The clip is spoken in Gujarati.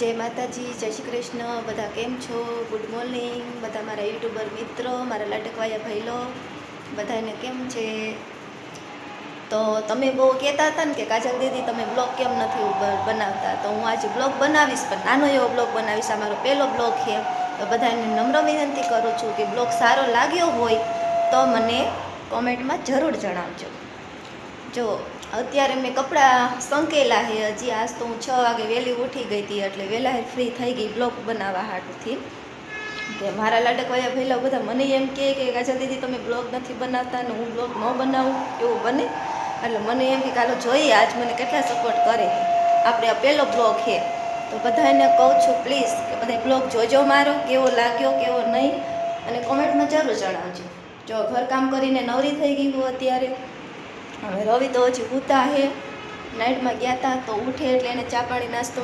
જય માતાજી, જય શ્રી કૃષ્ણ. બધા કેમ છો? ગુડ મોર્નિંગ બધા મારા યુટ્યુબર મિત્રો, મારા લાડકવાયા ભાઈલો, બધાને કેમ છે? તો તમે બહુ કહેતા હતા ને કે કાજલ દીદી તમે બ્લોગ કેમ નથી બનાવતા, તો હું આજે બ્લોગ બનાવીશ, પણ નાનો એવો બ્લોગ બનાવીશ. આ મારો પહેલો બ્લોગ છે. તો બધાને નમ્ર વિનંતી કરું છું કે બ્લોગ સારો લાગ્યો હોય તો મને કોમેન્ટમાં જરૂર જણાવજો. જો અત્યારે મેં કપડાં સંકેલા છે હજી. આજ તો હું 6 વાગે વહેલી ઉઠી ગઈ હતી, એટલે વહેલા ફ્રી થઈ ગઈ બ્લોગ બનાવવા હાટુથી. કે મારા લાડકવાયા ભાઈલા બધા મને એમ કહે કે કાજલ દીદી તમે બ્લોગ નથી બનાવતા ને હું બ્લોગ ન બનાવું, એવું બને. એટલે મને એમ કે ચાલો જોઈએ આજ મને કેટલા સપોર્ટ કરે. આપણે આ પહેલો બ્લોગ છે, તો બધાને કહું છું પ્લીઝ કે બધા બ્લોગ જોજો મારો, કેવો લાગ્યો કેવો નહીં, અને કોમેન્ટમાં જરૂર જણાવજો. જો ઘરકામ કરીને નવરી થઈ ગઈ હું અત્યારે. હવે રવિ તો હજી ઉતા હે, નાઇટમાં ગયા હતા, તો ઉઠે એટલે એને ચા પાણી નાસ્તો